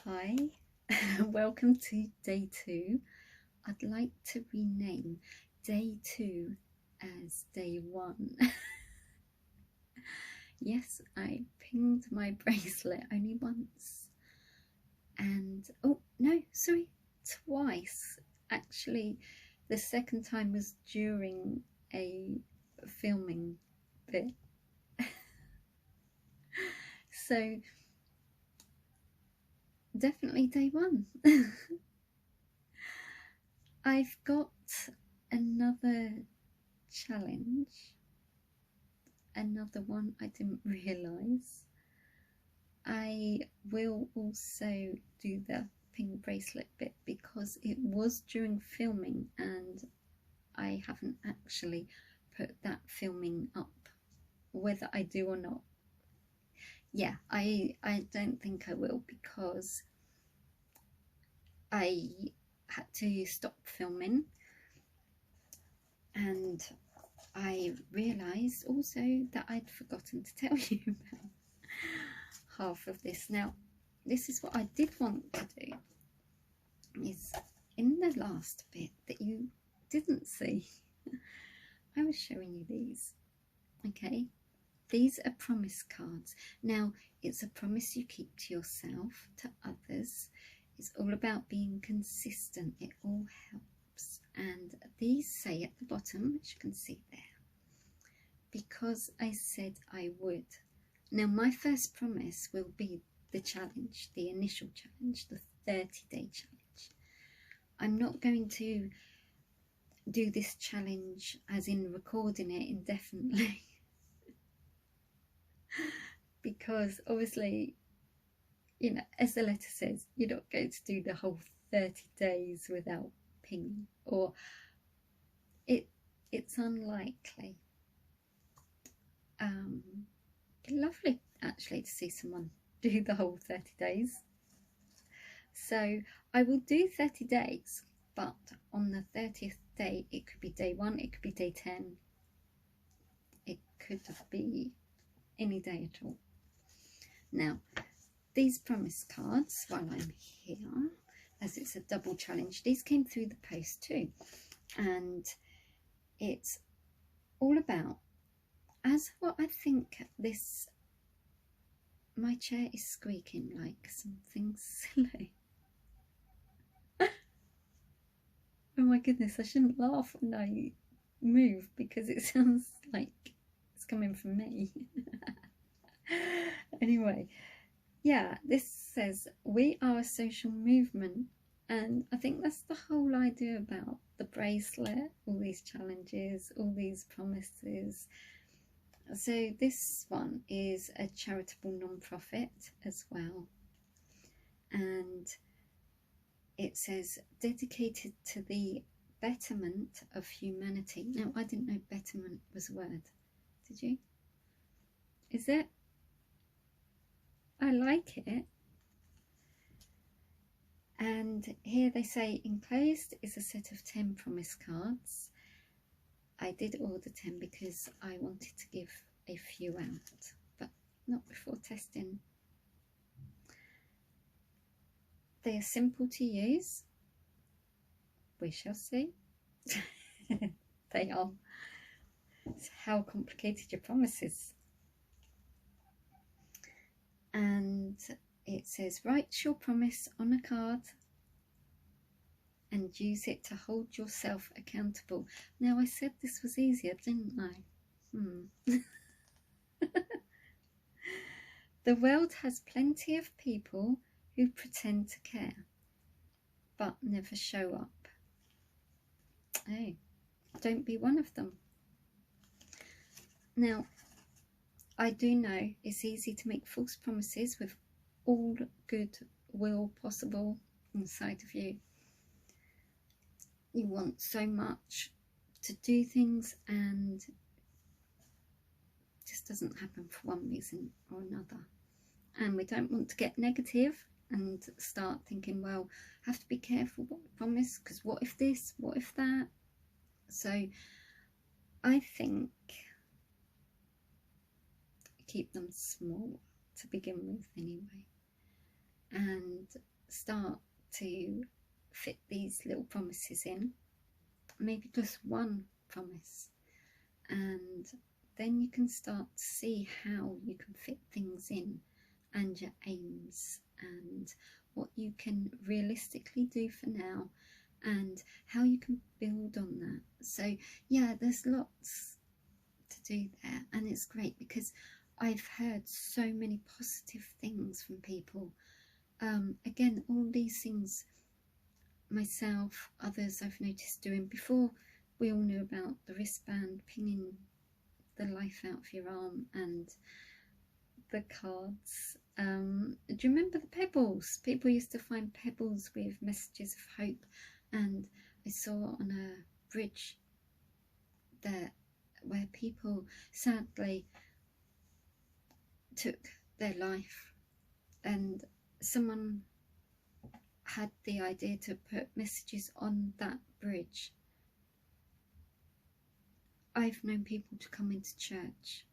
Hi, welcome to day 2. I'd like to rename day 2 as day 1. Yes, I pinged my bracelet only once. And, oh, no, sorry, twice. Actually, the second time was during a filming bit. So, definitely day 1. I've got another challenge, another one I didn't realise. I will also do the pink bracelet bit because it was during filming and I haven't actually put that filming up, whether I do or not. Yeah, I don't think I will because I had to stop filming and I realised also that I'd forgotten to tell you about half of this. Now, this is what I did want to do, is in the last bit that you didn't see, I was showing you these, okay? These are promise cards. Now, it's a promise you keep to yourself, to others. It's all about being consistent. It all helps. And these say at the bottom, as you can see there, because I said I would. Now, my first promise will be the challenge, the initial challenge, the 30-day challenge. I'm not going to do this challenge as in recording it indefinitely because obviously, you know, as the letter says, you're not going to do the whole 30 days without pinging, or it's unlikely. Lovely actually to see someone do the whole 30 days. So I will do 30 days, but on the 30th day, it could be day 1, it could be day 10, it could be any day at all. Now, these promise cards, while I'm here, as it's a double challenge, these came through the post too, and it's all about, as what I think this, my chair is squeaking like something silly. Oh my goodness, I shouldn't laugh when I move because it sounds like it's coming from me. Anyway, yeah, this says we are a social movement, and I think that's the whole idea about the bracelet, all these challenges, all these promises. So this one is a charitable non-profit as well, and it says dedicated to the betterment of humanity. Now, I didn't know betterment was a word. Did you? Is it? I like it. And here they say enclosed is a set of 10 promise cards. I did order 10 because I wanted to give a few out, but not before testing. They are simple to use. We shall see. They are. It's how complicated your promise is. And it says, write your promise on a card and use it to hold yourself accountable. Now, I said this was easier, didn't I? The world has plenty of people who pretend to care, but never show up. Hey, don't be one of them. Now, I do know it's easy to make false promises with all good will possible inside of you. You want so much to do things and it just doesn't happen for one reason or another. And we don't want to get negative and start thinking, well, I have to be careful what I promise, because what if this, what if that? So I think keep them small to begin with anyway, and and start to fit these little promises in, maybe just one promise, and then you can start to see how you can fit things in, and your aims, and what you can realistically do for now, and how you can build on that. So yeah, there's lots to do there, and it's great because I've heard so many positive things from people. Again, all these things myself, others I've noticed doing before we all knew about the wristband, pinging the life out of your arm, and the cards. Do you remember the pebbles? People used to find pebbles with messages of hope, and I saw on a bridge there where people sadly took their life, and someone had the idea to put messages on that bridge. I've known people to come into church.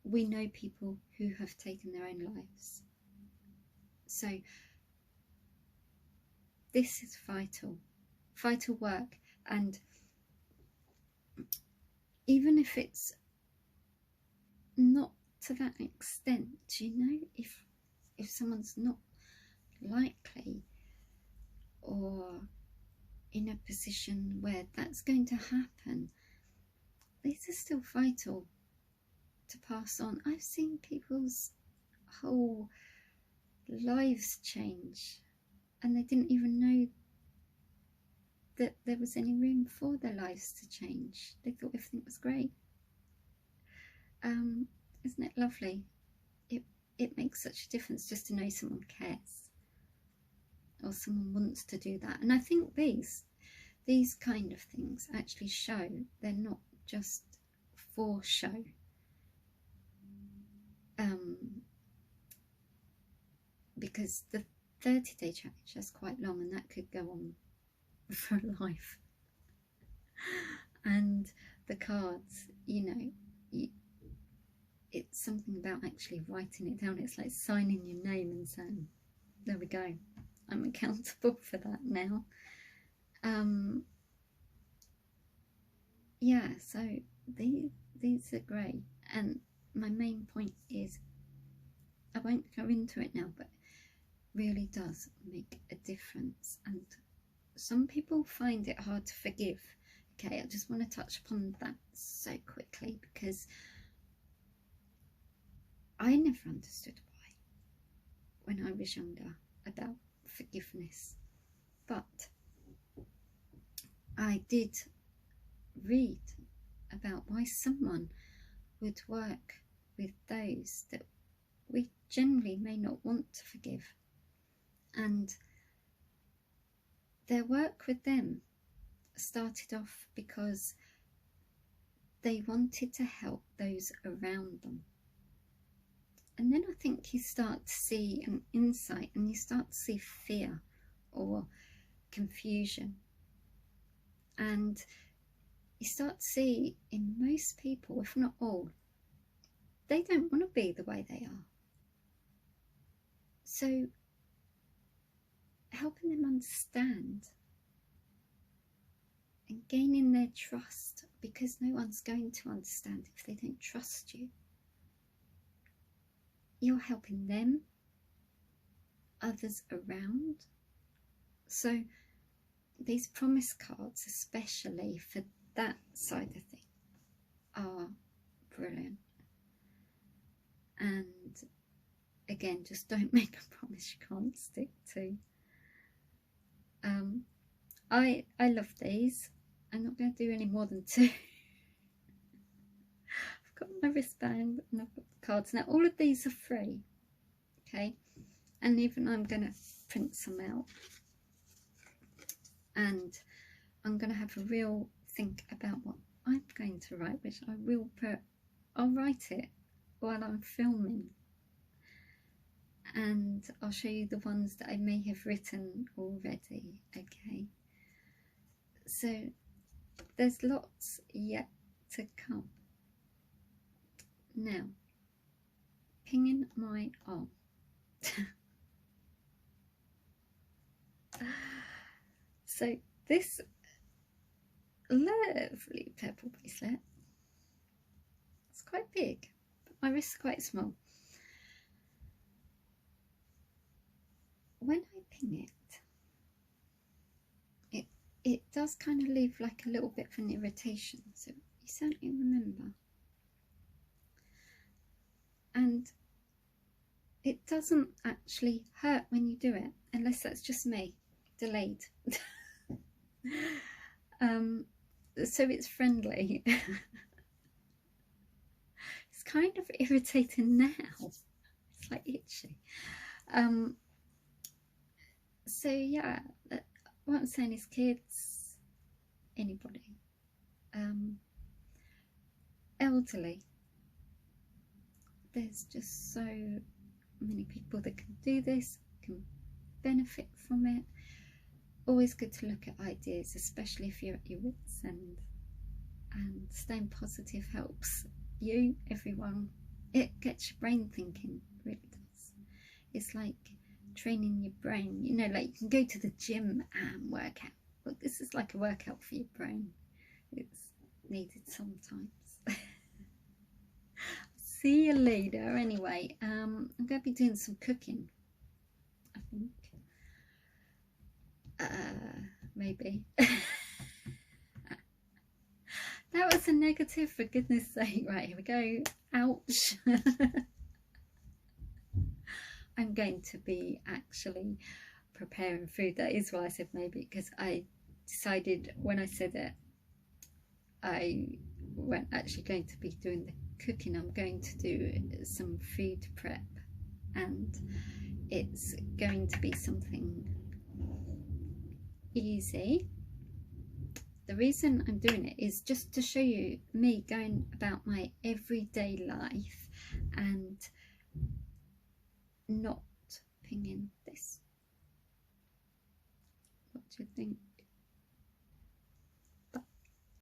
We know people who have taken their own lives. So this is vital work, and even if it's not to that extent, you know, if someone's not likely or in a position where that's going to happen, these are still vital to pass on. I've seen people's whole lives change, and they didn't even know that there was any room for their lives to change. They thought everything was great. Isn't it lovely? It makes such a difference just to know someone cares, or someone wants to do that. And I think these kind of things actually show they're not just for show. Because the 30-day challenge is quite long, and that could go on for life. And the cards, you know, it's something about actually writing it down. It's like signing your name and saying, there we go, I'm accountable for that now. Yeah, so these are great, and my main point is, I won't go into it now, but it really does make a difference. And some people find it hard to forgive. Okay, I just want to touch upon that so quickly, because I never understood why when I was younger about forgiveness, but I did read about why someone would work with those that we generally may not want to forgive, and their work with them started off because they wanted to help those around them. And then I think you start to see an insight, and you start to see fear or confusion, and you start to see in most people, if not all, they don't want to be the way they are. So helping them understand and gaining their trust, because no one's going to understand if they don't trust you. You're helping them, others around. So these promise cards, especially for that side of things, are brilliant. And again, just don't make a promise you can't stick to. I love these. I'm not going to do any more than 2. I've got my wristband and I've got the cards. Now all of these are free, okay, and even I'm going to print some out, and I'm going to have a real think about what I'm going to write, which I will put, I'll write it while I'm filming, and I'll show you the ones that I may have written already. Okay, so there's lots yet to come. Now, pinging my arm. So this lovely purple bracelet, it's quite big, but my wrist's quite small. When I pin it does kind of leave like a little bit of an irritation, so you certainly remember. And it doesn't actually hurt when you do it, unless that's just me, delayed. So it's friendly. It's kind of irritating now. It's like itchy. So yeah, what I'm saying is, kids, anybody, elderly, there's just so many people that can do this, can benefit from it. Always good to look at ideas, especially if you're at your wits' end, and staying positive helps you, everyone. It gets your brain thinking, it really does. It's like training your brain, you know, like you can go to the gym and work out. But this is like a workout for your brain. It's needed sometimes. See you later. Anyway, I'm going to be doing some cooking, I think. Maybe. That was a negative, for goodness sake. Right, here we go. Ouch. I'm going to be actually preparing food. That is why I said maybe, because I decided when I said it, I weren't actually going to be doing the cooking. I'm going to do some food prep, and it's going to be something easy. The reason I'm doing it is just to show you me going about my everyday life and not pinging this. What do you think?